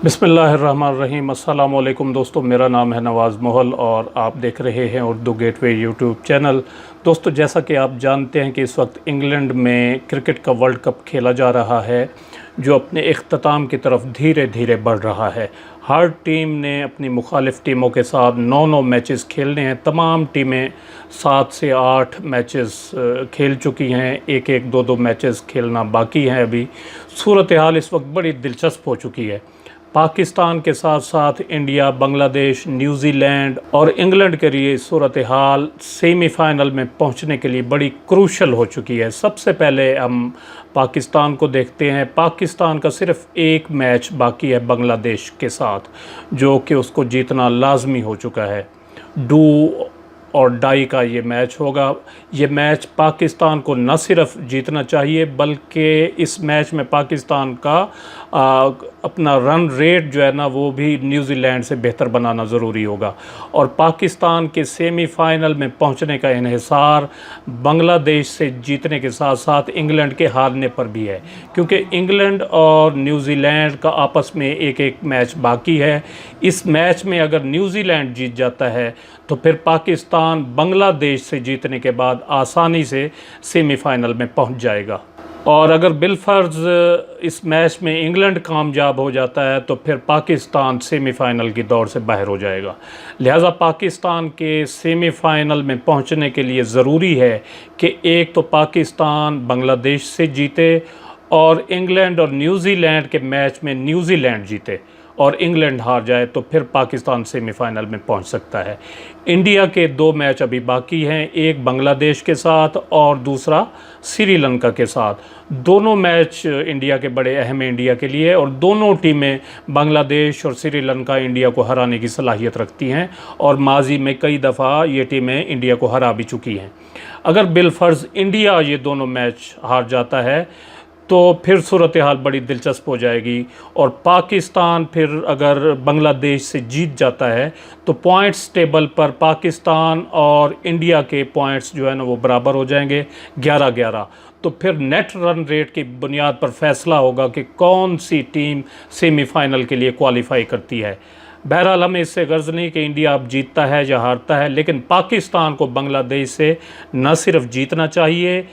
बिस्मिल्लाहिर्रहमानिर्रहीम। अस्सलाम वालेकुम दोस्तों, मेरा नाम है नवाज़ मोहल और आप देख रहे हैं उर्दू गेटवे यूट्यूब चैनल। दोस्तों, जैसा कि आप जानते हैं कि इस वक्त इंग्लैंड में क्रिकेट का वर्ल्ड कप खेला जा रहा है, जो अपने इख्तिताम की तरफ धीरे धीरे बढ़ रहा है। हर टीम ने अपनी मुखालिफ टीमों के साथ 9 मैचेस खेलने हैं। तमाम टीमें 7 से 8 मैचेस खेल चुकी हैं, एक एक दो दो मैचेस खेलना बाकी हैं अभी। सूरत हाल इस वक्त बड़ी दिलचस्प हो चुकी है। पाकिस्तान के साथ साथ इंडिया, बांग्लादेश, न्यूजीलैंड और इंग्लैंड के लिए सूरत हाल सेमीफाइनल में पहुंचने के लिए बड़ी क्रूशल हो चुकी है। सबसे पहले हम पाकिस्तान को देखते हैं। पाकिस्तान का सिर्फ एक मैच बाकी है बांग्लादेश के साथ, जो कि उसको जीतना लाजमी हो चुका है। डू और डाई का ये मैच होगा। ये मैच पाकिस्तान को न सिर्फ जीतना चाहिए, बल्कि इस मैच में पाकिस्तान का अपना रन रेट जो है ना, वो भी न्यूजीलैंड से बेहतर बनाना ज़रूरी होगा। और पाकिस्तान के सेमीफाइनल में पहुंचने का इन्हिसार बांग्लादेश से जीतने के साथ साथ इंग्लैंड के हारने पर भी है, क्योंकि इंग्लैंड और न्यूजीलैंड का आपस में एक एक मैच बाकी है। इस मैच में अगर न्यूजीलैंड जीत जाता है तो फिर पाकिस्तान बांग्लादेश से जीतने के बाद आसानी से सेमीफाइनल में पहुंच जाएगा। और अगर बिलफर्ज इस मैच में इंग्लैंड कामयाब हो जाता है तो फिर पाकिस्तान सेमीफाइनल की दौड़ से बाहर हो जाएगा। लिहाजा पाकिस्तान के सेमीफाइनल में पहुंचने के लिए ज़रूरी है कि एक तो पाकिस्तान बांग्लादेश से जीते और इंग्लैंड और न्यूजीलैंड के मैच में न्यूजीलैंड जीते और इंग्लैंड हार जाए तो फिर पाकिस्तान सेमीफाइनल में पहुंच सकता है। इंडिया के 2 मैच अभी बाकी हैं, एक बांग्लादेश के साथ और दूसरा श्रीलंका के साथ। दोनों मैच इंडिया के बड़े अहम हैं इंडिया के लिए, और दोनों टीमें बांग्लादेश और श्रीलंका इंडिया को हराने की सलाहियत रखती हैं और माजी में कई दफ़ा ये टीमें इंडिया को हरा भी चुकी हैं। अगर बिलफर्ज इंडिया ये दोनों मैच हार जाता है तो फिर सूरत हाल बड़ी दिलचस्प हो जाएगी। और पाकिस्तान फिर अगर बांग्लादेश से जीत जाता है तो पॉइंट्स टेबल पर पाकिस्तान और इंडिया के पॉइंट्स जो है ना, वो बराबर हो जाएंगे 11-11। तो फिर नेट रन रेट की बुनियाद पर फैसला होगा कि कौन सी टीम सेमीफाइनल के लिए क्वालिफाई करती है। बहरहाल हमें इससे गर्ज नहीं कि इंडिया अब जीतता है या हारता है, लेकिन पाकिस्तान को बांग्लादेश से न सिर्फ जीतना चाहिए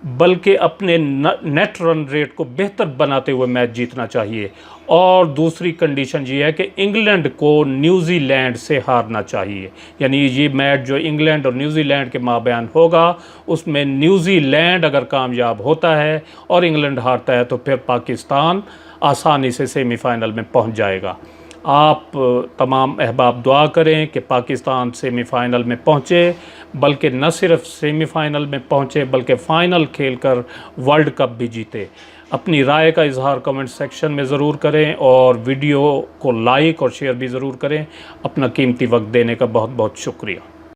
बल्कि अपने नेट रन रेट को बेहतर बनाते हुए मैच जीतना चाहिए। और दूसरी कंडीशन ये है कि इंग्लैंड को न्यूजीलैंड से हारना चाहिए। यानी ये मैच जो इंग्लैंड और न्यूजीलैंड के माबैन होगा, उसमें न्यूजीलैंड अगर कामयाब होता है और इंग्लैंड हारता है तो फिर पाकिस्तान आसानी से सेमीफाइनल में पहुंच जाएगा। आप तमाम अहबाब दुआ करें कि पाकिस्तान सेमीफाइनल में पहुँचे, बल्कि न सिर्फ सेमीफाइनल में पहुँचे बल्कि फ़ाइनल खेलकर वर्ल्ड कप भी जीते। अपनी राय का इजहार कमेंट सेक्शन में ज़रूर करें और वीडियो को लाइक और शेयर भी ज़रूर करें। अपना कीमती वक्त देने का बहुत बहुत शुक्रिया।